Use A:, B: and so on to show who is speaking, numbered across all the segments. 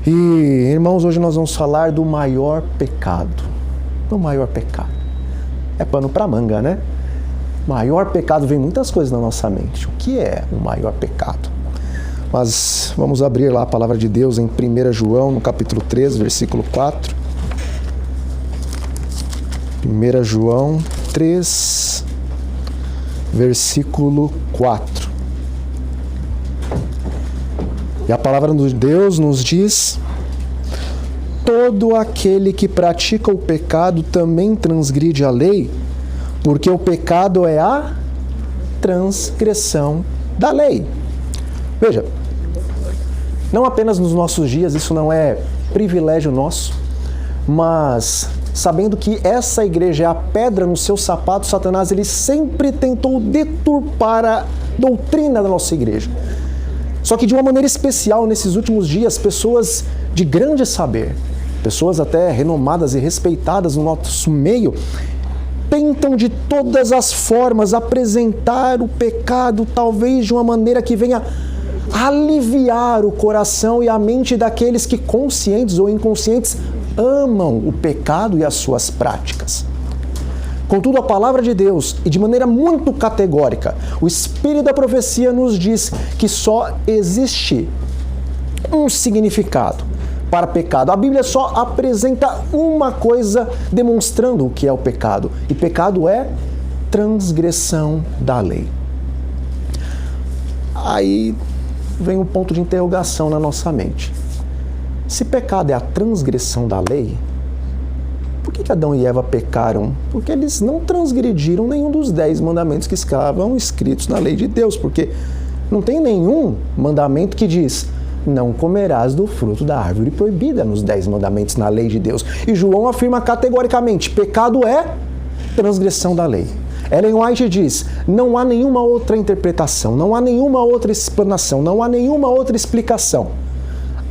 A: E, irmãos, hoje nós vamos falar do maior pecado. Do maior pecado. É pano para manga, né? Maior pecado, vem muitas coisas na nossa mente. O que é o maior pecado? Mas vamos abrir lá a palavra de Deus em 1 João, no capítulo 3, versículo 4. 1 João 3, versículo 4. E a palavra de Deus nos diz: todo aquele que pratica o pecado também transgride a lei, porque o pecado é a transgressão da lei. Veja, não apenas nos nossos dias, isso não é privilégio nosso, mas sabendo que essa igreja é a pedra no seu sapato, Satanás ele sempre tentou deturpar a doutrina da nossa igreja. Só que de uma maneira especial, nesses últimos dias, pessoas de grande saber, pessoas até renomadas e respeitadas no nosso meio, tentam de todas as formas apresentar o pecado, talvez de uma maneira que venha aliviar o coração e a mente daqueles que, conscientes ou inconscientes, amam o pecado e as suas práticas. Contudo, a palavra de Deus, e de maneira muito categórica, o Espírito da profecia nos diz que só existe um significado para pecado. A Bíblia só apresenta uma coisa demonstrando o que é o pecado. E pecado é transgressão da lei. Aí vem um ponto de interrogação na nossa mente. Se pecado é a transgressão da lei, por que Adão e Eva pecaram? Porque eles não transgrediram nenhum dos 10 mandamentos que estavam escritos na lei de Deus, porque não tem nenhum mandamento que diz: não comerás do fruto da árvore proibida nos 10 mandamentos na lei de Deus. E João afirma categoricamente: pecado é transgressão da lei. Ellen White diz: não há nenhuma outra interpretação, não há nenhuma outra explanação, não há nenhuma outra explicação.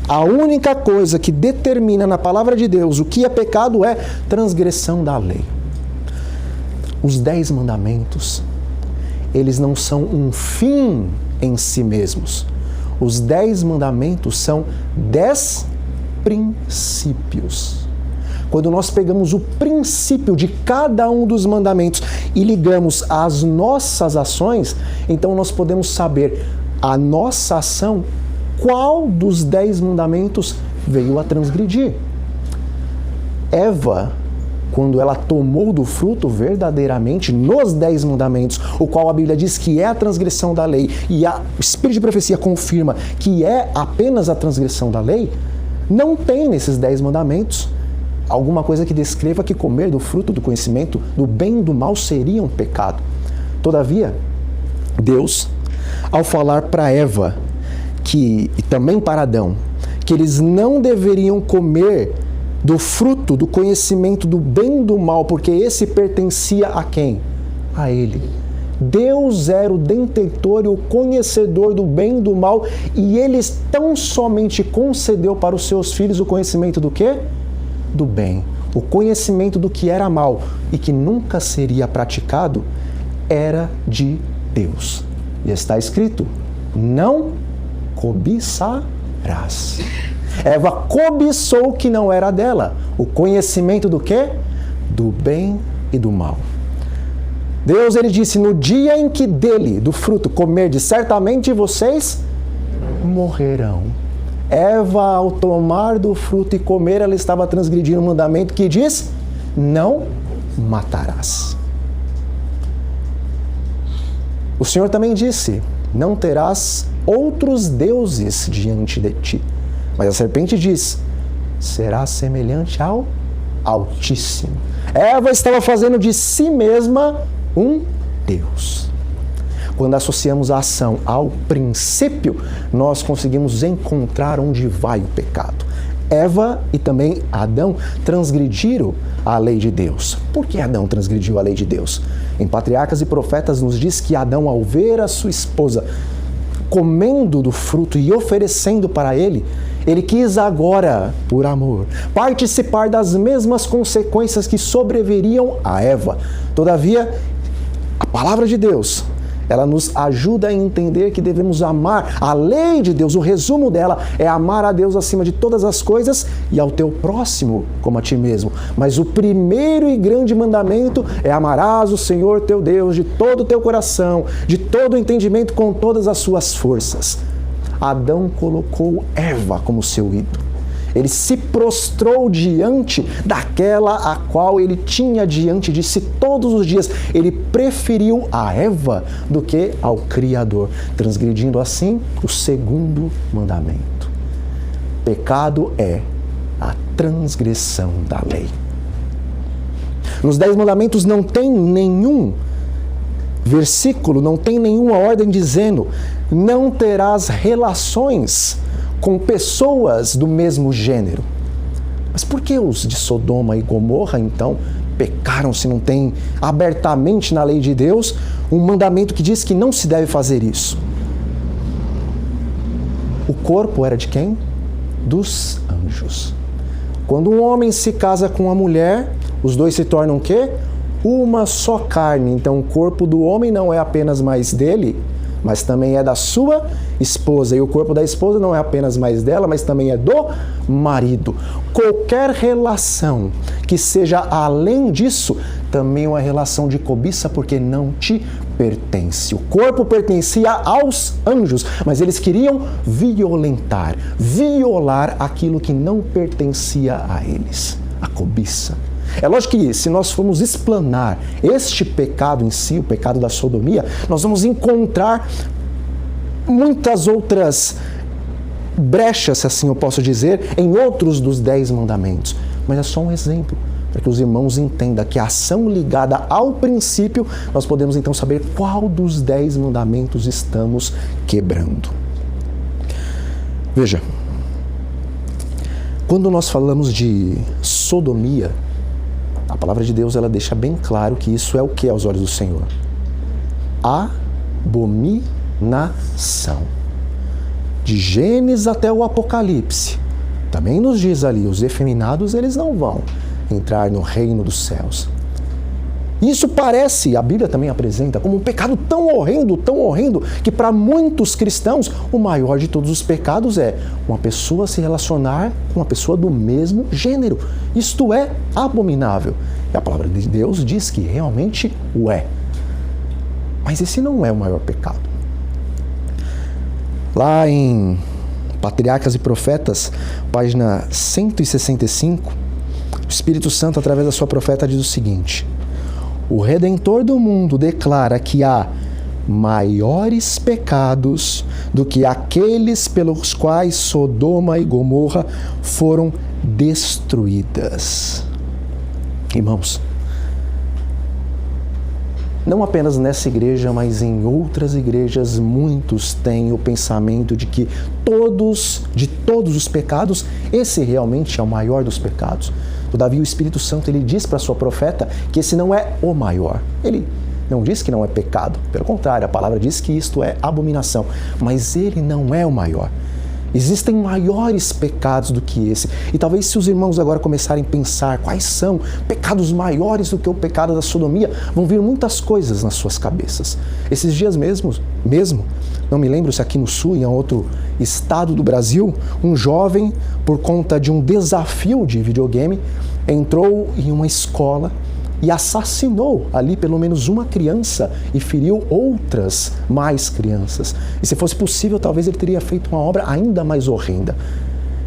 A: A única coisa que determina na palavra de Deus o que é pecado é transgressão da lei. Os 10 mandamentos, eles não são um fim em si mesmos. Os 10 mandamentos são 10 princípios. Quando nós pegamos o princípio de cada um dos mandamentos e ligamos às nossas ações, então nós podemos saber a nossa ação, qual dos 10 mandamentos veio a transgredir. Eva, quando ela tomou do fruto verdadeiramente nos 10 mandamentos, o qual a Bíblia diz que é a transgressão da lei, e o Espírito de profecia confirma que é apenas a transgressão da lei, não tem nesses 10 mandamentos alguma coisa que descreva que comer do fruto do conhecimento do bem e do mal seria um pecado. Todavia, Deus, ao falar para Eva, e também para Adão, que eles não deveriam comer do fruto do conhecimento do bem e do mal, porque esse pertencia a quem? A ele. Deus era o detentor e o conhecedor do bem e do mal, e ele tão somente concedeu para os seus filhos o conhecimento do quê? Do bem. O conhecimento do que era mal e que nunca seria praticado era de Deus. E está escrito: não cobiçarás. Eva cobiçou o que não era dela. O conhecimento do quê? Do bem e do mal. Deus, ele disse: no dia em que dele, do fruto, comerdes, certamente vocês morrerão. Eva, ao tomar do fruto e comer, ela estava transgredindo um mandamento que diz: não matarás. O Senhor também disse: não terás outros deuses diante de ti. Mas a serpente diz: será semelhante ao Altíssimo. Eva estava fazendo de si mesma um Deus. Quando associamos a ação ao princípio, nós conseguimos encontrar onde vai o pecado. Eva e também Adão transgrediram a lei de Deus. Por que Adão transgrediu a lei de Deus? Em Patriarcas e Profetas nos diz que Adão, ao ver a sua esposa comendo do fruto e oferecendo para ele quis agora, por amor, participar das mesmas consequências que sobreviriam a Eva. Todavia, a palavra de Deus, Ela nos ajuda a entender que devemos amar a lei de Deus. O resumo dela é amar a Deus acima de todas as coisas e ao teu próximo como a ti mesmo. Mas o primeiro e grande mandamento é amarás o Senhor teu Deus de todo o teu coração, de todo o entendimento, com todas as suas forças. Adão colocou Eva como seu ídolo. Ele se prostrou diante daquela a qual ele tinha diante de si todos os dias. Ele preferiu a Eva do que ao Criador, transgredindo assim o segundo mandamento. Pecado é a transgressão da lei. Nos 10 mandamentos não tem nenhum versículo, não tem nenhuma ordem dizendo: não terás relações com pessoas do mesmo gênero. Mas por que os de Sodoma e Gomorra, então, pecaram se não tem abertamente na lei de Deus um mandamento que diz que não se deve fazer isso? O corpo era de quem? Dos anjos. Quando um homem se casa com uma mulher, os dois se tornam o quê? Uma só carne. Então o corpo do homem não é apenas mais dele, mas também é da sua esposa. E o corpo da esposa não é apenas mais dela, mas também é do marido. Qualquer relação que seja além disso, também é uma relação de cobiça, porque não te pertence. O corpo pertencia aos anjos, mas eles queriam violar aquilo que não pertencia a eles. A cobiça. É lógico que se nós formos explanar este pecado em si, o pecado da sodomia, nós vamos encontrar muitas outras brechas, se assim eu posso dizer, em outros dos 10 mandamentos. Mas é só um exemplo, para que os irmãos entendam que a ação ligada ao princípio, nós podemos então saber qual dos 10 mandamentos estamos quebrando. Veja, quando nós falamos de sodomia, a palavra de Deus ela deixa bem claro que isso é o que aos olhos do Senhor? Abominação. De Gênesis até o Apocalipse, também nos diz ali, os efeminados eles não vão entrar no reino dos céus. Isso parece, a Bíblia também apresenta, como um pecado tão horrendo, que para muitos cristãos o maior de todos os pecados é uma pessoa se relacionar com uma pessoa do mesmo gênero. Isto é abominável. E a palavra de Deus diz que realmente o é. Mas esse não é o maior pecado. Lá em Patriarcas e Profetas, página 165, o Espírito Santo, através da sua profeta, diz o seguinte: o Redentor do mundo declara que há maiores pecados do que aqueles pelos quais Sodoma e Gomorra foram destruídas. Irmãos, não apenas nessa igreja, mas em outras igrejas, muitos têm o pensamento de que de todos os pecados, esse realmente é o maior dos pecados. Todavia, o Espírito Santo ele diz para a sua profeta que esse não é o maior. Ele não diz que não é pecado. Pelo contrário, a palavra diz que isto é abominação. Mas ele não é o maior. Existem maiores pecados do que esse. E talvez se os irmãos agora começarem a pensar quais são pecados maiores do que o pecado da sodomia, vão vir muitas coisas nas suas cabeças. Esses dias mesmo, não me lembro se aqui no Sul, em outro estado do Brasil, um jovem, por conta de um desafio de videogame, entrou em uma escola e assassinou ali pelo menos uma criança e feriu outras mais crianças. E se fosse possível, talvez ele teria feito uma obra ainda mais horrenda.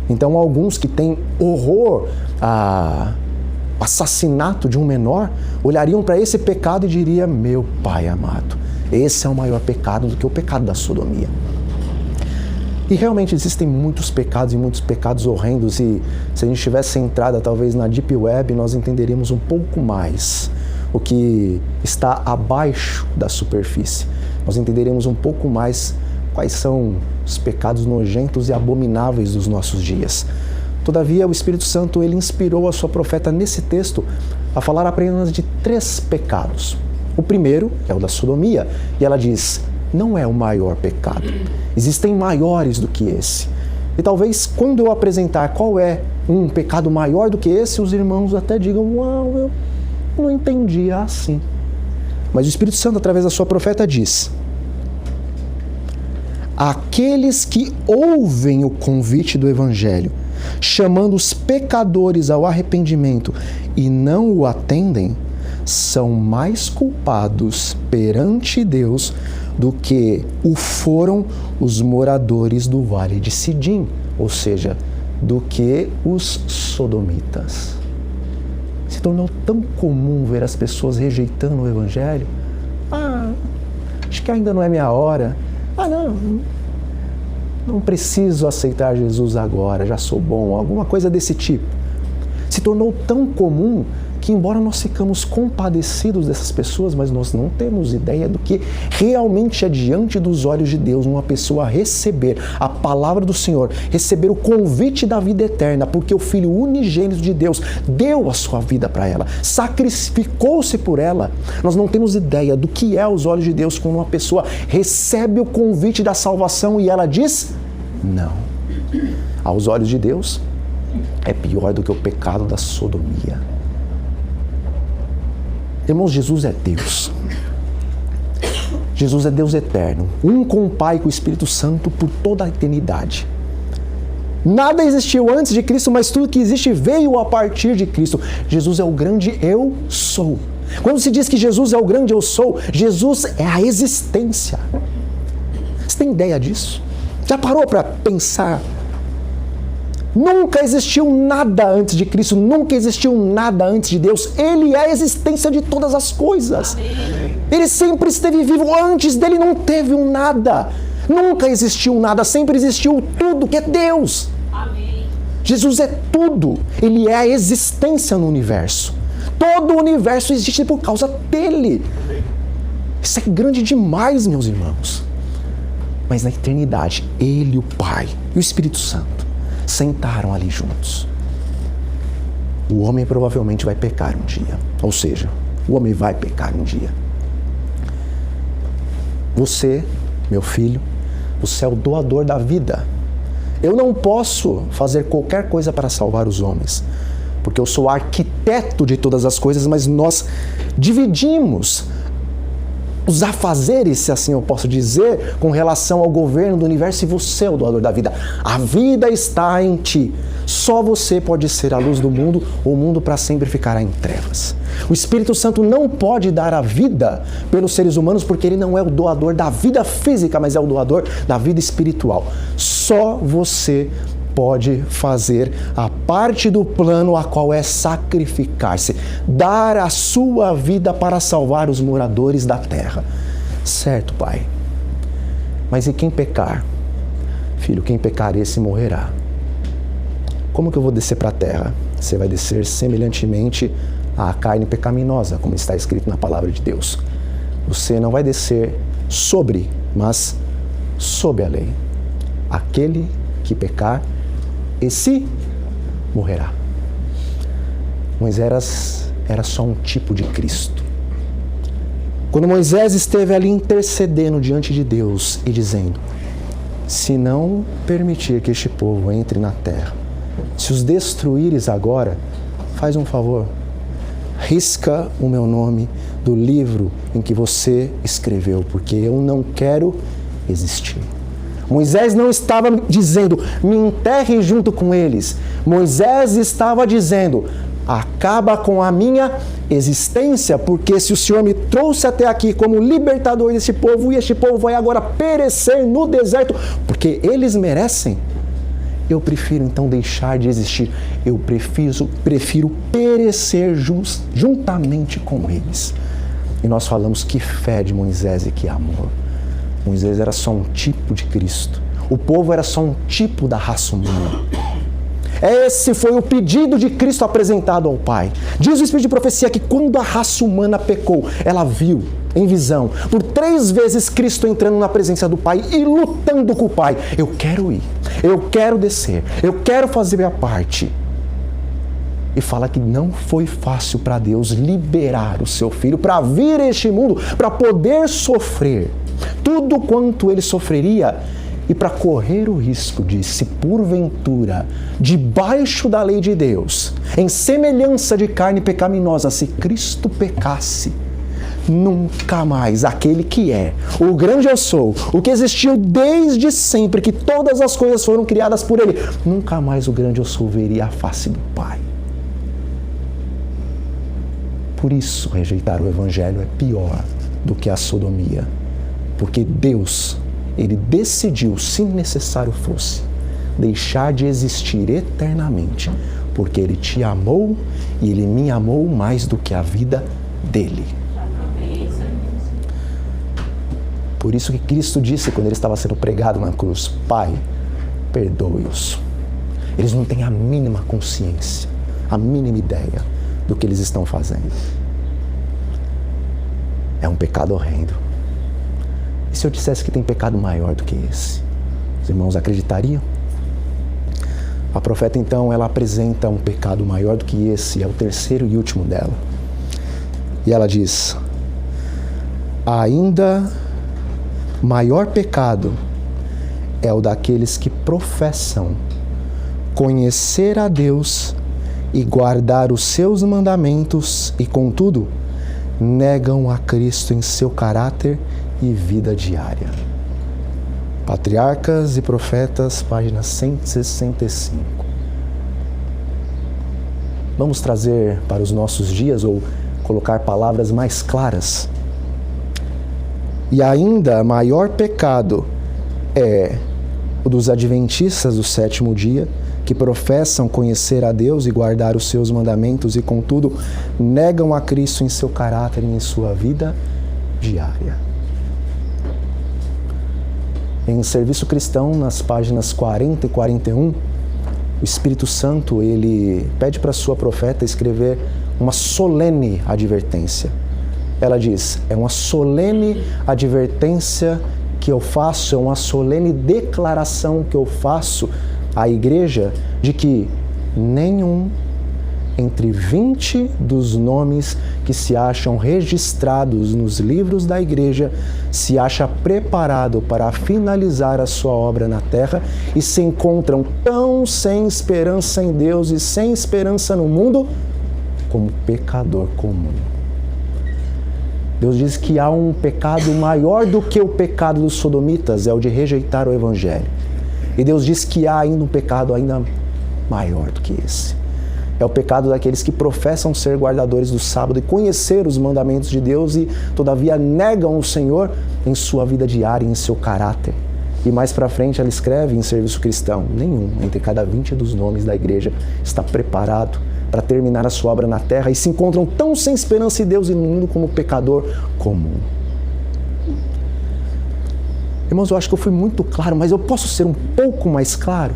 A: Então, alguns que têm horror a assassinato de um menor, olhariam para esse pecado e diriam: meu Pai amado, esse é o maior pecado do que o pecado da sodomia. E realmente existem muitos pecados e muitos pecados horrendos, e se a gente tivesse entrada talvez na Deep Web, nós entenderíamos um pouco mais o que está abaixo da superfície. Nós entenderíamos um pouco mais quais são os pecados nojentos e abomináveis dos nossos dias. Todavia, o Espírito Santo ele inspirou a sua profeta nesse texto a falar apenas de 3 pecados. O primeiro é o da sodomia, e ela diz: não é o maior pecado. Existem maiores do que esse. E talvez quando eu apresentar qual é um pecado maior do que esse, os irmãos até digam: uau, eu não entendia assim. Mas o Espírito Santo, através da sua profeta, diz aqueles que ouvem o convite do Evangelho, chamando os pecadores ao arrependimento e não o atendem, são mais culpados perante Deus do que o foram os moradores do Vale de Sidim, ou seja, do que os sodomitas. Se tornou tão comum ver as pessoas rejeitando o Evangelho. Acho que ainda não é minha hora. Não preciso aceitar Jesus agora, já sou bom, alguma coisa desse tipo. Se tornou tão comum que, embora nós ficamos compadecidos dessas pessoas, mas nós não temos ideia do que realmente é diante dos olhos de Deus uma pessoa receber a palavra do Senhor, receber o convite da vida eterna, porque o Filho unigênito de Deus deu a sua vida para ela, sacrificou-se por ela. Nós não temos ideia do que é aos olhos de Deus quando uma pessoa recebe o convite da salvação e ela diz não. Aos olhos de Deus, é pior do que o pecado da sodomia. Irmãos, Jesus é Deus. Jesus é Deus eterno, um com o Pai e com o Espírito Santo por toda a eternidade. Nada existiu antes de Cristo, mas tudo que existe veio a partir de Cristo. Jesus é o grande eu sou. Quando se diz que Jesus é o grande eu sou, Jesus é a existência. Você tem ideia disso? Já parou para pensar? Nunca existiu nada antes de Cristo, nunca existiu nada antes de Deus. Ele é a existência de todas as coisas. Ele sempre esteve vivo, antes dele não teve um nada. Nunca existiu nada, sempre existiu tudo, que é Deus. Jesus é tudo, ele é a existência no universo. Todo o universo existe por causa dele. Isso é grande demais, meus irmãos. Mas na eternidade, ele, o Pai e o Espírito Santo sentaram ali juntos. O homem provavelmente vai pecar um dia. Ou seja, o homem vai pecar um dia. Você, meu filho, você é o doador da vida. Eu não posso fazer qualquer coisa para salvar os homens, porque eu sou o arquiteto de todas as coisas, mas nós dividimos os afazeres, se assim eu posso dizer, com relação ao governo do universo, e você é o doador da vida. A vida está em ti. Só você pode ser a luz do mundo, ou o mundo para sempre ficará em trevas. O Espírito Santo não pode dar a vida pelos seres humanos, porque ele não é o doador da vida física, mas é o doador da vida espiritual. Só você pode fazer a parte do plano, a qual é sacrificar-se, dar a sua vida para salvar os moradores da terra. Certo, Pai? Mas e quem pecar? Filho, quem pecar, esse morrerá. Como que eu vou descer para a terra? Você vai descer semelhantemente à carne pecaminosa, como está escrito na palavra de Deus. Você não vai descer sobre, mas sob a lei. Aquele que pecar, esse morrerá. Moisés era só um tipo de Cristo. Quando Moisés esteve ali intercedendo diante de Deus e dizendo: se não permitir que este povo entre na terra, se os destruíres agora, faz um favor, risca o meu nome do livro em que você escreveu, porque eu não quero existir. Moisés não estava dizendo, me enterre junto com eles. Moisés estava dizendo, acaba com a minha existência, porque se o Senhor me trouxe até aqui como libertador desse povo, e este povo vai agora perecer no deserto, porque eles merecem, eu prefiro então deixar de existir. Eu prefiro perecer juntamente com eles. E nós falamos que fé de Moisés e que amor. Moisés era só um tipo de Cristo. O povo era só um tipo da raça humana. Esse foi o pedido de Cristo apresentado ao Pai. Diz o Espírito de Profecia que quando a raça humana pecou, ela viu em visão, por 3 vezes Cristo entrando na presença do Pai e lutando com o Pai. Eu quero ir, eu quero descer, eu quero fazer a parte. E fala que não foi fácil para Deus liberar o seu Filho para vir a este mundo, para poder sofrer tudo quanto ele sofreria, e para correr o risco de, se porventura, debaixo da lei de Deus, em semelhança de carne pecaminosa, se Cristo pecasse, nunca mais. Aquele que é o grande eu sou, o que existiu desde sempre, que todas as coisas foram criadas por ele, nunca mais o grande eu sou veria a face do Pai. Por isso, rejeitar o Evangelho é pior do que a sodomia, porque Deus, Ele decidiu, se necessário fosse, deixar de existir eternamente, porque Ele te amou e Ele me amou mais do que a vida dele. Por isso que Cristo disse quando Ele estava sendo pregado na cruz: Pai, perdoe-os. Eles não têm a mínima consciência, a mínima ideia do que eles estão fazendo. É um pecado horrendo. E se eu dissesse que tem pecado maior do que esse? Os irmãos acreditariam? A profeta, então, ela apresenta um pecado maior do que esse, é o terceiro e último dela. E ela diz: ainda maior pecado é o daqueles que professam conhecer a Deus e guardar os seus mandamentos e, contudo, negam a Cristo em seu caráter e vida diária. Patriarcas e Profetas, página 165. Vamos trazer para os nossos dias, ou colocar palavras mais claras. E ainda maior pecado é o dos adventistas do sétimo dia, que professam conhecer a Deus e guardar os seus mandamentos e, contudo, negam a Cristo em seu caráter e em sua vida diária. Em Serviço Cristão, nas páginas 40 e 41, o Espírito Santo, ele pede para a sua profeta escrever uma solene advertência. Ela diz: é uma solene advertência que eu faço, é uma solene declaração que eu faço à igreja de que nenhum entre 20 dos nomes que se acham registrados nos livros da igreja se acha preparado para finalizar a sua obra na terra e se encontram tão sem esperança em Deus e sem esperança no mundo como pecador comum. Deus diz que há um pecado maior do que o pecado dos sodomitas, é o de rejeitar o Evangelho. E Deus diz que há ainda um pecado ainda maior do que esse. É o pecado daqueles que professam ser guardadores do sábado e conhecer os mandamentos de Deus e, todavia, negam o Senhor em sua vida diária e em seu caráter. E mais para frente ela escreve em Serviço Cristão: nenhum entre cada 20 dos nomes da igreja está preparado para terminar a sua obra na terra e se encontram tão sem esperança em Deus e no mundo como pecador comum. Irmãos, eu acho que eu fui muito claro, mas eu posso ser um pouco mais claro?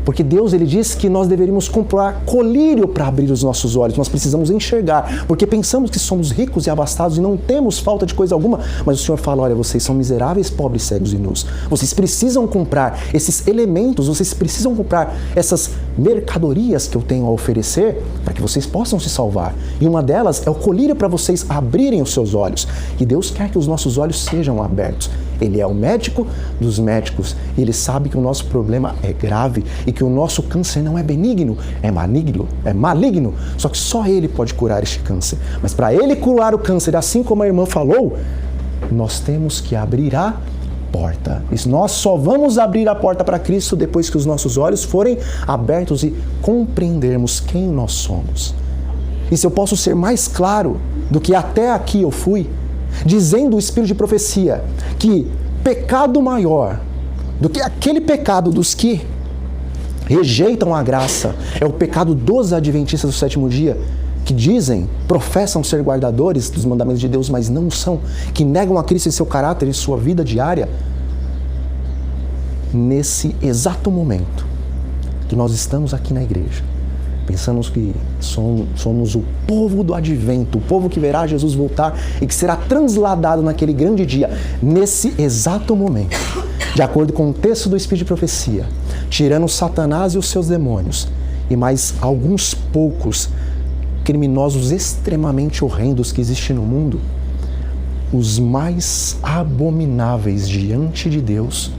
A: Porque Deus, Ele diz que nós deveríamos comprar colírio para abrir os nossos olhos. Nós precisamos enxergar, porque pensamos que somos ricos e abastados e não temos falta de coisa alguma. Mas o Senhor fala: olha, vocês são miseráveis, pobres, cegos e nus. Vocês precisam comprar esses elementos, vocês precisam comprar essas mercadorias que eu tenho a oferecer para que vocês possam se salvar. E uma delas é o colírio para vocês abrirem os seus olhos. E Deus quer que os nossos olhos sejam abertos. Ele é o médico dos médicos. Ele sabe que o nosso problema é grave e que o nosso câncer não é benigno, é maligno. Só que só Ele pode curar este câncer. Mas para Ele curar o câncer, assim como a irmã falou, nós temos que abrir a porta. E nós só vamos abrir a porta para Cristo depois que os nossos olhos forem abertos e compreendermos quem nós somos. E se eu posso ser mais claro do que até aqui eu fui, dizendo o Espírito de profecia que pecado maior do que aquele pecado dos que rejeitam a graça é o pecado dos adventistas do sétimo dia, que dizem, professam ser guardadores dos mandamentos de Deus, mas não são, que negam a Cristo em seu caráter e sua vida diária. Nesse exato momento que nós estamos aqui na igreja, pensamos que somos o povo do advento, o povo que verá Jesus voltar e que será transladado naquele grande dia. Nesse exato momento, de acordo com o texto do Espírito de profecia, tirando Satanás e os seus demônios e mais alguns poucos criminosos extremamente horrendos que existem no mundo, os mais abomináveis diante de Deus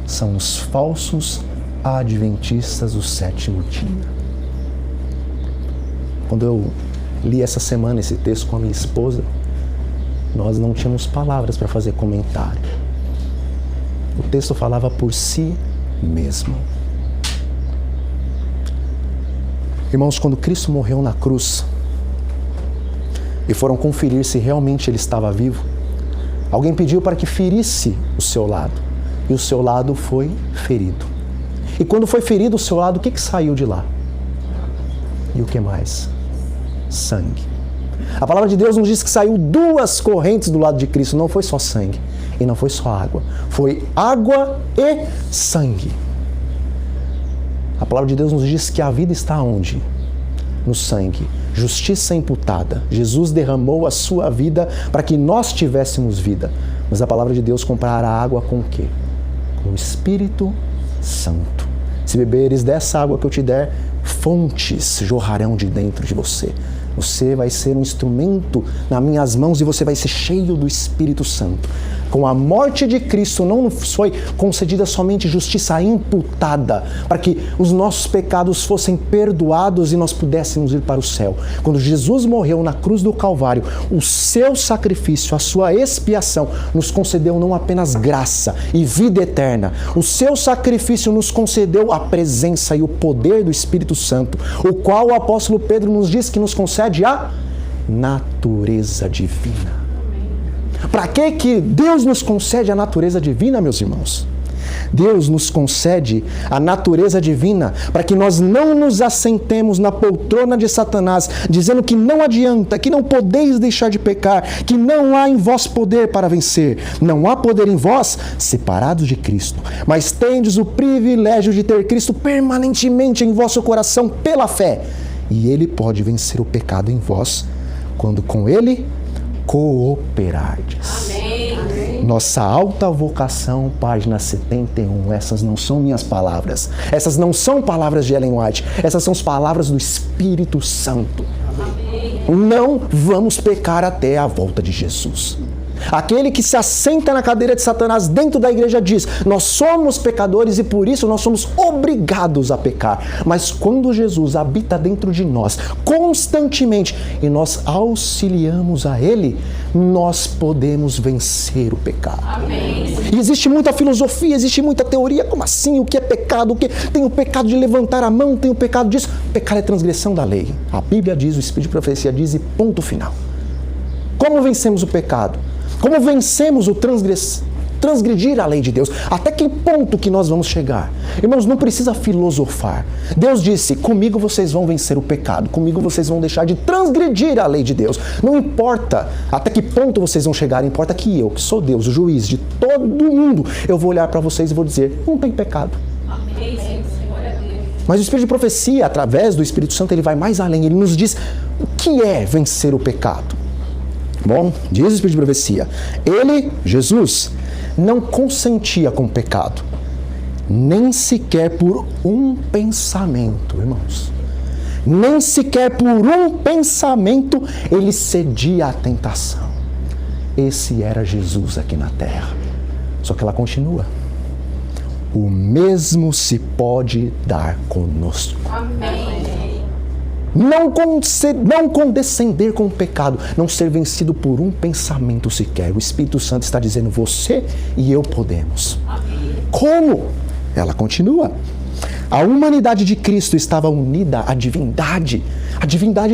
A: são os falsos adventistas do sétimo dia. Quando eu li essa semana esse texto com a minha esposa, nós não tínhamos palavras para fazer comentário. O texto falava por si mesmo. Irmãos, quando Cristo morreu na cruz e foram conferir se realmente ele estava vivo, alguém pediu para que ferisse o seu lado. E o seu lado foi ferido. E quando foi ferido o seu lado, o que saiu de lá? E o que mais? Sangue. A palavra de Deus nos diz que saiu 2 correntes do lado de Cristo. Não foi só sangue e não foi só água. Foi água e sangue. A palavra de Deus nos diz que a vida está onde? No sangue. Justiça imputada. Jesus derramou a sua vida para que nós tivéssemos vida. Mas a palavra de Deus compara a água com o quê? Com o Espírito Santo. Se beberes dessa água que eu te der, fontes jorrarão de dentro de você. Você vai ser um instrumento nas minhas mãos e você vai ser cheio do Espírito Santo. Com a morte de Cristo não nos foi concedida somente justiça imputada, para que os nossos pecados fossem perdoados e nós pudéssemos ir para o céu. Quando Jesus morreu na cruz do Calvário, o seu sacrifício, a sua expiação, nos concedeu não apenas graça e vida eterna. O seu sacrifício nos concedeu a presença e o poder do Espírito Santo, o qual o apóstolo Pedro nos diz que nos concede a natureza divina. Para que Deus nos concede a natureza divina, meus irmãos? Deus nos concede a natureza divina para que nós não nos assentemos na poltrona de Satanás, dizendo que não adianta, que não podeis deixar de pecar, que não há em vós poder para vencer. Não há poder em vós separados de Cristo, mas tendes o privilégio de ter Cristo permanentemente em vosso coração pela fé. E Ele pode vencer o pecado em vós quando com Ele cooperardes. Amém. Nossa alta vocação, página 71. Essas não são minhas palavras. Essas não são palavras de Ellen White. Essas são as palavras do Espírito Santo. Amém. Não vamos pecar até a volta de Jesus. Aquele que se assenta na cadeira de Satanás dentro da igreja diz: nós somos pecadores e por isso nós somos obrigados a pecar. Mas quando Jesus habita dentro de nós constantemente e nós auxiliamos a Ele, nós podemos vencer o pecado. Amém. E existe muita filosofia, existe muita teoria. Como assim? O que é pecado? O que? Tem o pecado de levantar a mão, tem o pecado disso. Pecado é transgressão da lei. A Bíblia diz, o Espírito de Profecia diz e ponto final. Como vencemos o pecado? Como vencemos o transgredir a lei de Deus? Até que ponto que nós vamos chegar? Irmãos, não precisa filosofar. Deus disse: comigo vocês vão vencer o pecado, comigo vocês vão deixar de transgredir a lei de Deus. Não importa até que ponto vocês vão chegar, importa que eu, que sou Deus, o juiz de todo mundo, eu vou olhar para vocês e vou dizer: não tem pecado. Amém. Mas o Espírito de Profecia, através do Espírito Santo, ele vai mais além. Ele nos diz o que é vencer o pecado. Bom, diz o Espírito de Profecia, Ele, Jesus, não consentia com o pecado, nem sequer por um pensamento, irmãos. Nem sequer por um pensamento ele cedia à tentação. Esse era Jesus aqui na terra. Só que ela continua. O mesmo se pode dar conosco. Amém. Não condescender com o pecado, não ser vencido por um pensamento sequer. O Espírito Santo está dizendo: você e eu podemos. Amém. Como? Ela continua. A humanidade de Cristo estava unida à divindade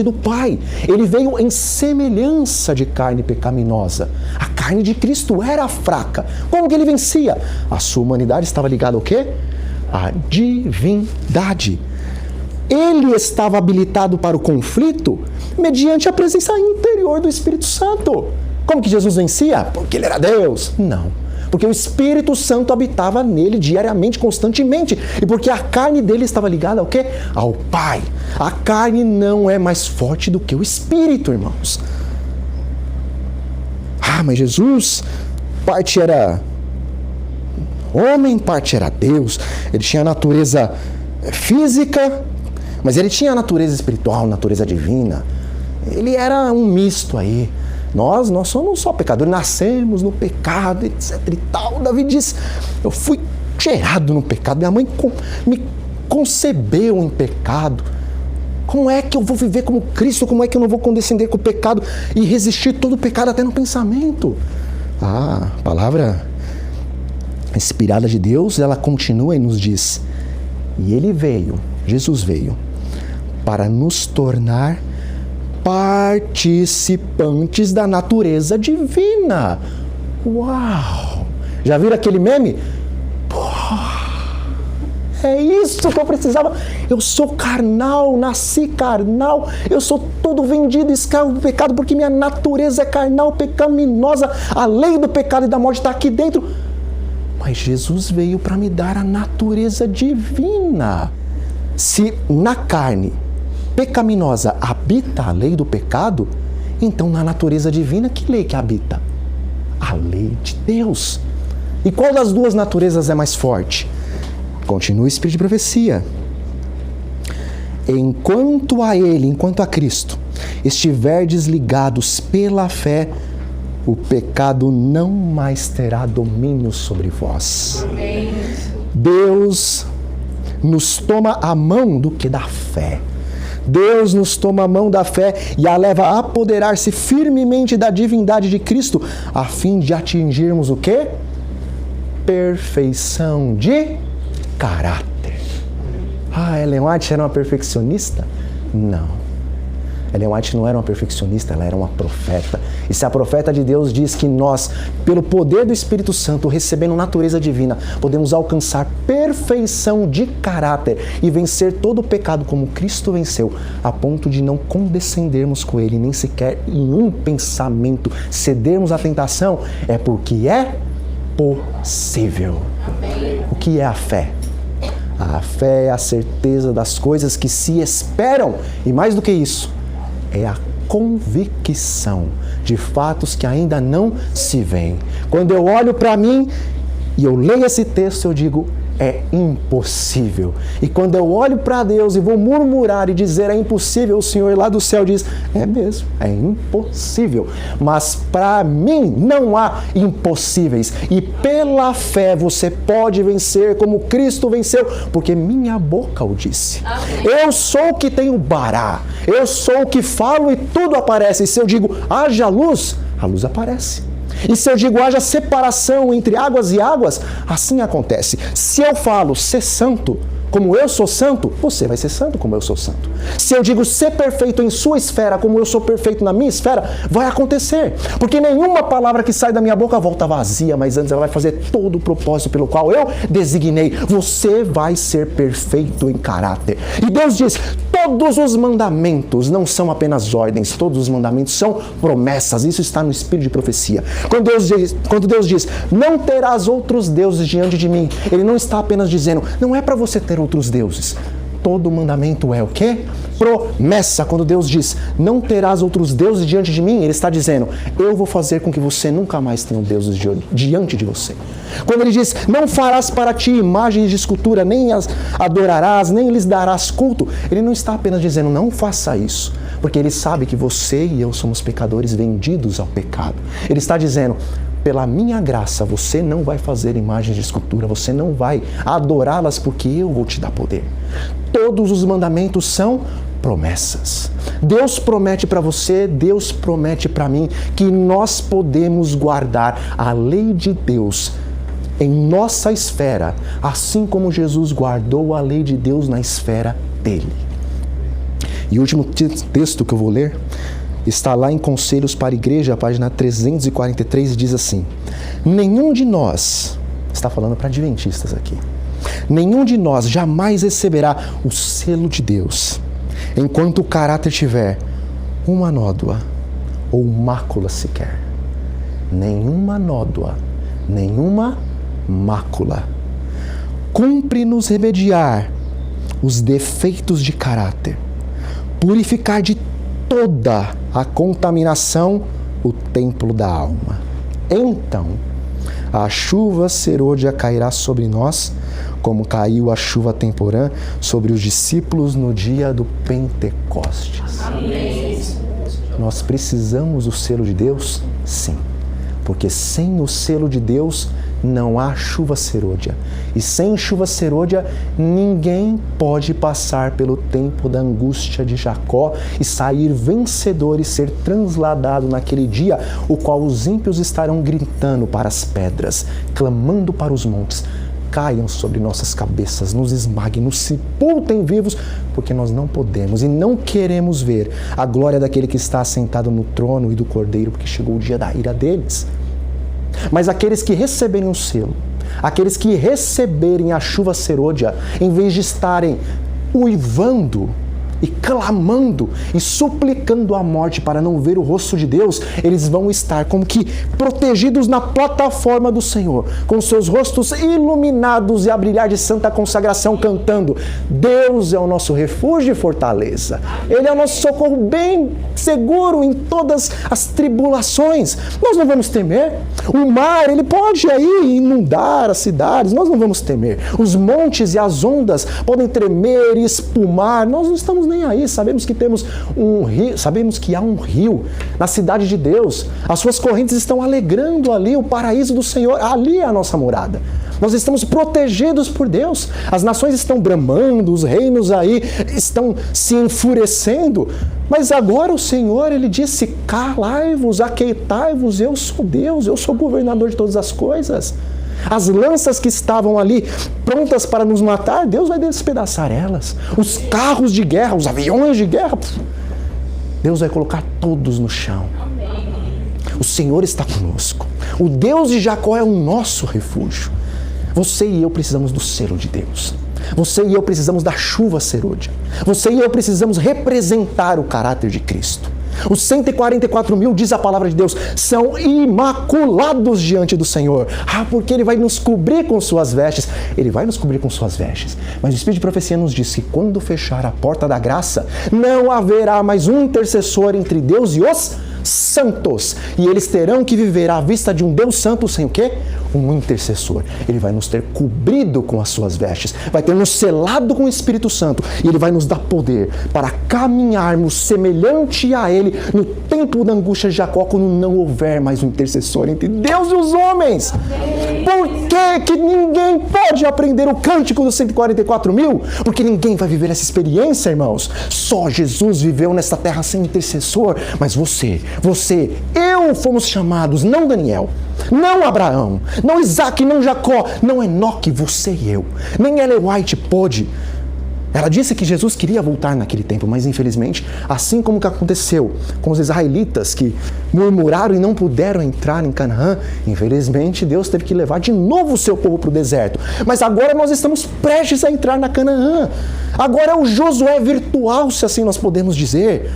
A: do Pai. Ele veio em semelhança de carne pecaminosa. A carne de Cristo era fraca. Como que ele vencia? A sua humanidade estava ligada ao quê? À divindade. Ele estava habilitado para o conflito mediante a presença interior do Espírito Santo. Como que Jesus vencia? Porque ele era Deus? Não. Porque o Espírito Santo habitava nele diariamente, constantemente. E porque a carne dele estava ligada ao quê? Ao Pai. A carne não é mais forte do que o Espírito, irmãos. Ah, mas Jesus, parte era homem, parte era Deus. Ele tinha a natureza física, mas ele tinha a natureza espiritual, a natureza divina. Ele era um misto aí. Nós somos só pecadores, nascemos no pecado, etc e tal. Davi diz: eu fui gerado no pecado, minha mãe me concebeu em pecado. Como é que eu vou viver como Cristo? Como é que eu não vou condescender com o pecado e resistir todo o pecado até no pensamento? A palavra inspirada de Deus, ela continua e nos diz: e ele veio, Jesus veio, para nos tornar participantes da natureza divina. Uau! Já viram aquele meme? É isso que eu precisava. Eu sou carnal, nasci carnal, eu sou todo vendido, escravo do pecado, porque minha natureza é carnal, pecaminosa. A lei do pecado e da morte está aqui dentro. Mas Jesus veio para me dar a natureza divina. Se na carne pecaminosa habita a lei do pecado, então na natureza divina, que lei que habita? A lei de Deus. E qual das duas naturezas é mais forte? Continua o Espírito de profecia. Enquanto a Ele, enquanto a Cristo, estiverdes ligados pela fé, o pecado não mais terá domínio sobre vós. Amém. Deus nos toma a mão do que da fé. Deus nos toma a mão da fé e a leva a apoderar-se firmemente da divindade de Cristo, a fim de atingirmos o quê? Perfeição de caráter. Ellen White era uma perfeccionista? Não. Ellen White não era uma perfeccionista, ela era uma profeta. E se a profeta de Deus diz que nós, pelo poder do Espírito Santo, recebendo natureza divina, podemos alcançar perfeição de caráter e vencer todo o pecado como Cristo venceu, a ponto de não condescendermos com Ele, nem sequer em um pensamento cedermos à tentação, é porque é possível. Amém. O que é a fé? A fé é a certeza das coisas que se esperam, e mais do que isso, é a convicção de fatos que ainda não se veem. Quando eu olho para mim e eu leio esse texto, eu digo, é impossível. E quando eu olho para Deus e vou murmurar e dizer é impossível, o Senhor lá do céu diz, é mesmo, é impossível. Mas para mim não há impossíveis. E pela fé você pode vencer como Cristo venceu, porque minha boca o disse. Amém. Eu sou o que tenho bará. Eu sou o que falo e tudo aparece. E se eu digo, haja luz, a luz aparece. E se eu digo, haja separação entre águas e águas, assim acontece. Se eu falo, ser santo, como eu sou santo, você vai ser santo como eu sou santo. Se eu digo, ser perfeito em sua esfera, como eu sou perfeito na minha esfera, vai acontecer. Porque nenhuma palavra que sai da minha boca volta vazia, mas antes ela vai fazer todo o propósito pelo qual eu designei. Você vai ser perfeito em caráter. E Deus diz, todos os mandamentos não são apenas ordens, todos os mandamentos são promessas. Isso está no Espírito de profecia. Quando Deus diz, não terás outros deuses diante de mim, Ele não está apenas dizendo, não é para você ter outros deuses. Todo mandamento é o quê? Promessa. Quando Deus diz, não terás outros deuses diante de mim, Ele está dizendo, eu vou fazer com que você nunca mais tenha deuses diante de você. Quando Ele diz, não farás para ti imagens de escultura, nem as adorarás, nem lhes darás culto, Ele não está apenas dizendo, não faça isso, porque Ele sabe que você e eu somos pecadores vendidos ao pecado. Ele está dizendo, pela minha graça, você não vai fazer imagens de escultura, você não vai adorá-las, porque eu vou te dar poder. Todos os mandamentos são promessas. Deus promete para você, Deus promete para mim que nós podemos guardar a lei de Deus em nossa esfera, assim como Jesus guardou a lei de Deus na esfera dele. E o último texto que eu vou ler está lá em Conselhos para a Igreja, página 343, e diz assim, nenhum de nós, está falando para adventistas aqui, nenhum de nós jamais receberá o selo de Deus, enquanto o caráter tiver uma nódoa ou mácula sequer. Nenhuma nódoa, nenhuma mácula. Cumpre-nos remediar os defeitos de caráter, purificar de toda a contaminação o templo da alma. Então, a chuva serôdia cairá sobre nós, como caiu a chuva temporã sobre os discípulos no dia do Pentecostes. Amém. Nós precisamos do selo de Deus? Sim. Porque sem o selo de Deus, não há chuva serôdia. E sem chuva serôdia, ninguém pode passar pelo tempo da angústia de Jacó e sair vencedor e ser transladado naquele dia, o qual os ímpios estarão gritando para as pedras, clamando para os montes: caiam sobre nossas cabeças, nos esmaguem, nos sepultem vivos, porque nós não podemos e não queremos ver a glória daquele que está assentado no trono e do Cordeiro, porque chegou o dia da ira deles. Mas aqueles que receberem o selo, aqueles que receberem a chuva serôdia, em vez de estarem uivando e clamando e suplicando a morte para não ver o rosto de Deus, eles vão estar como que protegidos na plataforma do Senhor, com seus rostos iluminados e a brilhar de santa consagração, cantando: Deus é o nosso refúgio e fortaleza. Ele é o nosso socorro bem seguro em todas as tribulações. Nós não vamos temer. O mar, ele pode aí inundar as cidades, nós não vamos temer. Os montes e as ondas podem tremer e espumar, nós não estamos nem aí. Sabemos que temos um rio, sabemos que há um rio na cidade de Deus. As suas correntes estão alegrando ali o paraíso do Senhor. Ali é a nossa morada. Nós estamos protegidos por Deus. As nações estão bramando, os reinos aí estão se enfurecendo. Mas agora o Senhor, ele disse: calai-vos, aquietai-vos, eu sou Deus, eu sou governador de todas as coisas. As lanças que estavam ali prontas para nos matar, Deus vai despedaçar elas. Os carros de guerra, os aviões de guerra, Deus vai colocar todos no chão. O Senhor está conosco. O Deus de Jacó é o nosso refúgio. Você e eu precisamos do selo de Deus. Você e eu precisamos da chuva serôdia. Você e eu precisamos representar o caráter de Cristo. Os 144 mil, diz a palavra de Deus, são imaculados diante do Senhor. Porque Ele vai nos cobrir com suas vestes. Ele vai nos cobrir com suas vestes. Mas o Espírito de Profecia nos diz que quando fechar a porta da graça, não haverá mais um intercessor entre Deus e os santos. E eles terão que viver à vista de um Deus santo sem o quê? Um intercessor. Ele vai nos ter cobrido com as suas vestes, vai ter nos selado com o Espírito Santo, e Ele vai nos dar poder para caminharmos semelhante a Ele no tempo da angústia de Jacó, quando não houver mais um intercessor entre Deus e os homens. Por que ninguém pode aprender o cântico dos 144 mil? Porque ninguém vai viver essa experiência, irmãos. Só Jesus viveu nesta terra sem intercessor. Mas eu fomos chamados, não Daniel, não Abraão, não Isaac, não Jacó, não Enoque, você e eu. Nem Ellen White pôde. Ela disse que Jesus queria voltar naquele tempo, mas infelizmente, assim como que aconteceu com os israelitas que murmuraram e não puderam entrar em Canaã, infelizmente Deus teve que levar de novo o seu povo para o deserto. Mas agora nós estamos prestes a entrar na Canaã. Agora é o Josué virtual, se assim nós podemos dizer.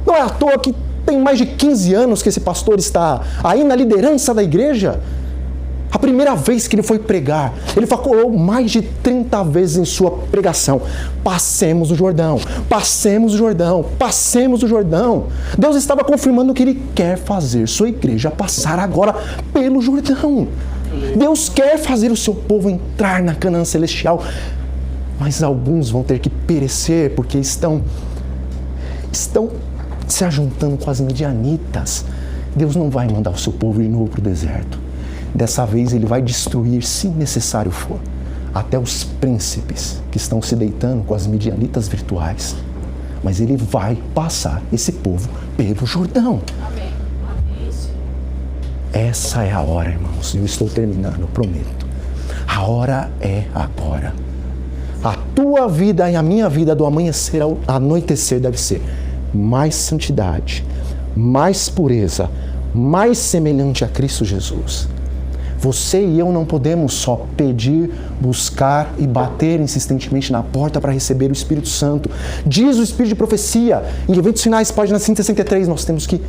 A: Não é à toa que tem mais de 15 anos que esse pastor está aí na liderança da igreja. A primeira vez que ele foi pregar, ele falou mais de 30 vezes em sua pregação: passemos o Jordão, passemos o Jordão, passemos o Jordão. Deus estava confirmando que Ele quer fazer sua igreja passar agora pelo Jordão. Deus quer fazer o seu povo entrar na Canaã celestial, mas alguns vão ter que perecer porque estão se ajuntando com as midianitas. Deus não vai mandar o seu povo de novo para o deserto. Dessa vez Ele vai destruir, se necessário for, até os príncipes que estão se deitando com as midianitas virtuais. Mas Ele vai passar esse povo pelo Jordão. Amém. Essa é a hora, irmãos. Eu estou terminando, eu prometo. A hora é agora. A tua vida e a minha vida, do amanhecer ao anoitecer, deve ser mais santidade, mais pureza, mais semelhante a Cristo Jesus. Você e eu não podemos só pedir, buscar e bater insistentemente na porta para receber o Espírito Santo. Diz o Espírito de Profecia, em Eventos Finais, página 163, nós temos que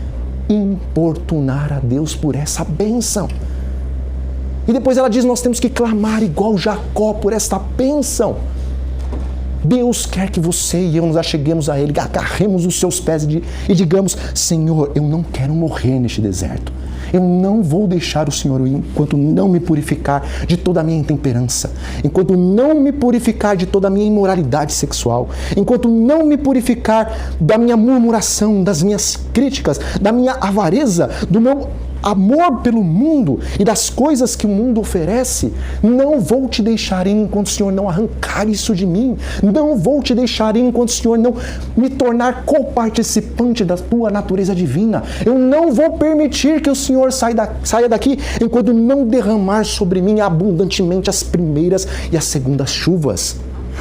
A: importunar a Deus por essa bênção. E depois ela diz, nós temos que clamar igual Jacó por esta bênção. Deus quer que você e eu nos acheguemos a Ele, agarremos os seus pés e digamos: Senhor, eu não quero morrer neste deserto. Eu não vou deixar o Senhor ir enquanto não me purificar de toda a minha intemperança, enquanto não me purificar de toda a minha imoralidade sexual, enquanto não me purificar da minha murmuração, das minhas críticas, da minha avareza, do meu amor pelo mundo e das coisas que o mundo oferece, não vou te deixar ir enquanto o Senhor não arrancar isso de mim. Não vou te deixar ir enquanto o Senhor não me tornar coparticipante da tua natureza divina. Eu não vou permitir que o Senhor saia daqui enquanto não derramar sobre mim abundantemente as primeiras e as segundas chuvas.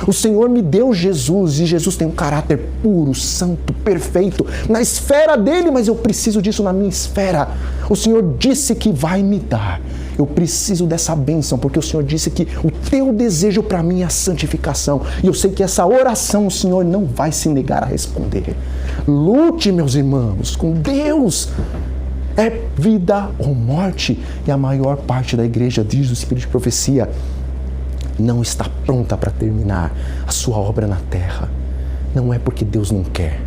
A: O Senhor me deu Jesus, e Jesus tem um caráter puro, santo, perfeito, na esfera dele, mas eu preciso disso na minha esfera. O Senhor disse que vai me dar. Eu preciso dessa bênção, porque o Senhor disse que o teu desejo para mim é a santificação. E eu sei que essa oração o Senhor não vai se negar a responder. Lute, meus irmãos, com Deus. É vida ou morte. E a maior parte da igreja, diz o Espírito de Profecia, não está pronta para terminar a sua obra na terra. Não é porque Deus não quer,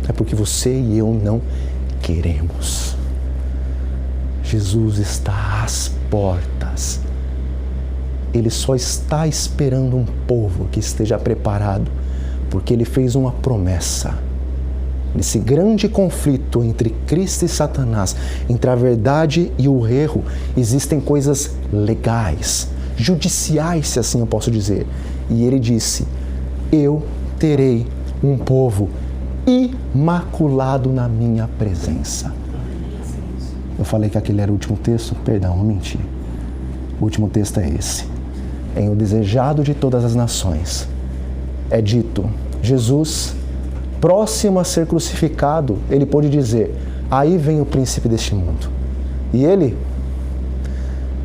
A: é porque você e eu não queremos. Jesus está às portas. Ele só está esperando um povo que esteja preparado, porque Ele fez uma promessa. Nesse grande conflito entre Cristo e Satanás, entre a verdade e o erro, existem coisas legais, judiciais, se assim eu posso dizer. E ele disse: eu terei um povo imaculado na minha presença. Eu falei que aquele era o último texto? Perdão, eu menti. O último texto é esse. Em o desejado de todas as nações é dito, Jesus, próximo a ser crucificado, ele pôde dizer: aí vem o príncipe deste mundo. E ele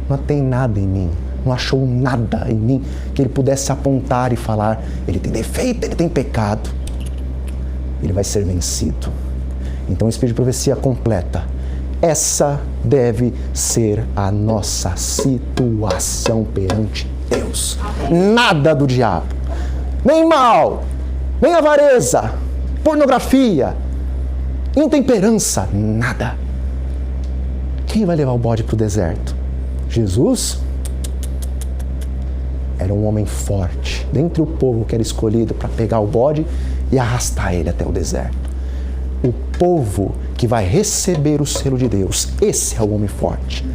A: não tem nada em mim, não achou nada em mim que ele pudesse apontar e falar: ele tem defeito, ele tem pecado. Ele vai ser vencido. Então o Espírito de Profecia completa. Essa deve ser a nossa situação perante Deus. Nada do diabo, nem mal, nem avareza, pornografia, intemperança, nada. Quem vai levar o bode para o deserto? Jesus? Era um homem forte, dentre o povo que era escolhido para pegar o bode e arrastar ele até o deserto. O povo que vai receber o selo de Deus, esse é o homem forte.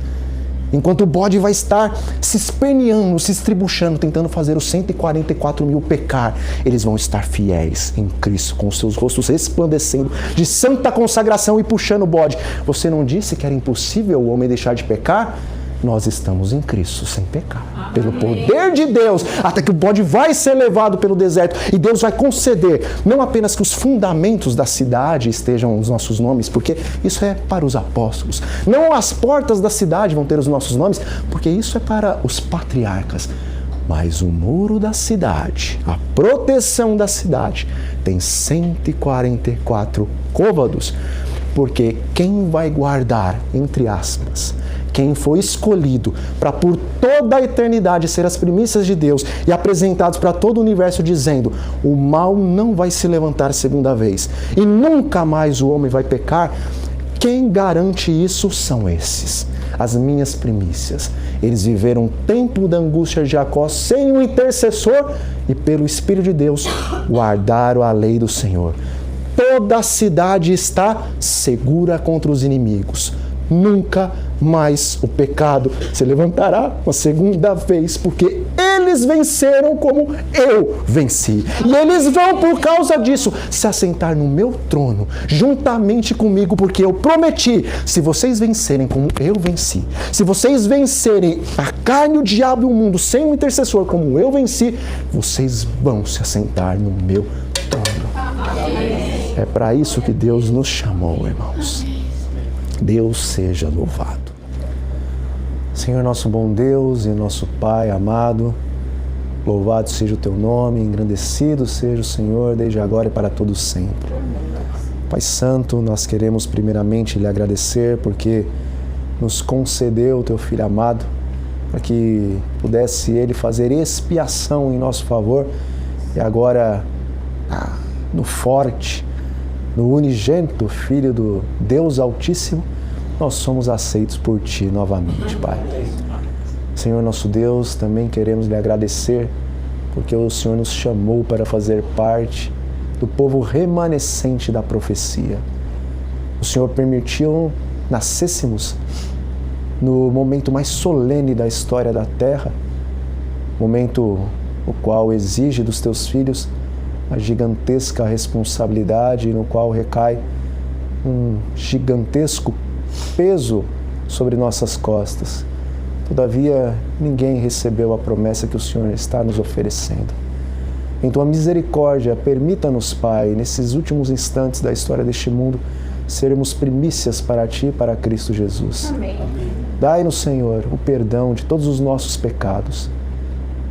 A: Enquanto o bode vai estar se esperneando, se estribuchando, tentando fazer os 144 mil pecar, eles vão estar fiéis em Cristo, com os seus rostos resplandecendo de santa consagração e puxando o bode. Você não disse que era impossível o homem deixar de pecar? Nós estamos em Cristo sem pecar, pelo poder de Deus, até que o bode vai ser levado pelo deserto e Deus vai conceder, não apenas que os fundamentos da cidade estejam os nossos nomes, porque isso é para os apóstolos, não as portas da cidade vão ter os nossos nomes, porque isso é para os patriarcas, mas o muro da cidade, a proteção da cidade, tem 144 côvados, porque quem vai guardar, entre aspas, quem foi escolhido para por toda a eternidade ser as primícias de Deus e apresentados para todo o universo dizendo: o mal não vai se levantar segunda vez e nunca mais o homem vai pecar, quem garante isso são esses, as minhas primícias. Eles viveram o tempo da angústia de Jacó sem um intercessor e pelo Espírito de Deus guardaram a lei do Senhor. Toda a cidade está segura contra os inimigos. Nunca mais o pecado se levantará uma segunda vez, porque eles venceram como eu venci. E eles vão, por causa disso, se assentar no meu trono, juntamente comigo, porque eu prometi: se vocês vencerem como eu venci, se vocês vencerem a carne, o diabo e o mundo sem um intercessor como eu venci, vocês vão se assentar no meu trono. É para isso que Deus nos chamou, irmãos. Deus seja louvado. Senhor, nosso bom Deus e nosso Pai amado, louvado seja o Teu nome, engrandecido seja o Senhor, desde agora e para todos sempre. Pai Santo, nós queremos primeiramente Lhe agradecer porque nos concedeu o Teu Filho amado, para que pudesse Ele fazer expiação em nosso favor, e agora, no forte, no unigênito Filho do Deus Altíssimo, nós somos aceitos por Ti novamente, Pai. Senhor nosso Deus, também queremos Lhe agradecer, porque o Senhor nos chamou para fazer parte do povo remanescente da profecia. O Senhor permitiu nascêssemos no momento mais solene da história da Terra, momento o qual exige dos teus filhos a gigantesca responsabilidade, no qual recai um gigantesco peso sobre nossas costas. Todavia, ninguém recebeu a promessa que o Senhor está nos oferecendo. Em tua misericórdia, permita-nos, Pai, nesses últimos instantes da história deste mundo, sermos primícias para Ti e para Cristo Jesus.
B: Amém.
A: Dai-nos, Senhor, o perdão de todos os nossos pecados.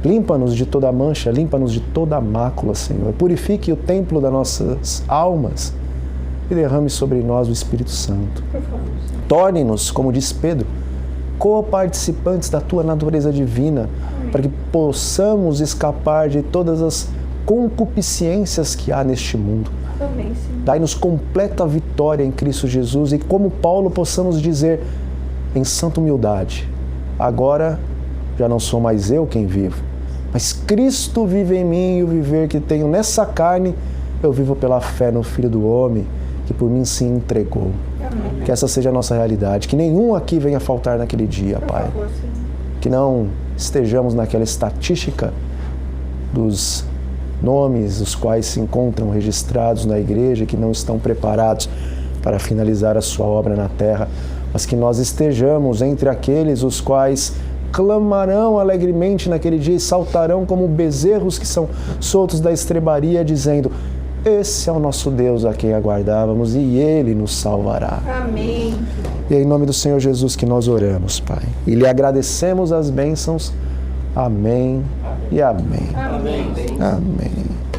A: Limpa-nos de toda mancha, limpa-nos de toda mácula, Senhor. Purifique o templo das nossas almas e derrame sobre nós o Espírito Santo. Torne-nos, como diz Pedro, co-participantes da Tua natureza divina, para que possamos escapar de todas as concupiscências que há neste mundo. Dai-nos completa vitória em Cristo Jesus e, como Paulo, possamos dizer em santa humildade: agora já não sou mais eu quem vivo, mas Cristo vive em mim, e o viver que tenho nessa carne eu vivo pela fé no Filho do Homem, que por mim se entregou. Amém. Que essa seja a nossa realidade, que nenhum aqui venha faltar naquele dia, Pai. Que não estejamos naquela estatística dos nomes os quais se encontram registrados na igreja, que não estão preparados para finalizar a sua obra na terra, mas que nós estejamos entre aqueles os quais clamarão alegremente naquele dia e saltarão como bezerros que são soltos da estrebaria, dizendo: esse é o nosso Deus a quem aguardávamos e Ele nos salvará.
B: Amém.
A: E é em nome do Senhor Jesus que nós oramos, Pai. E lhe agradecemos as bênçãos. Amém e amém.
B: Amém.
A: Amém.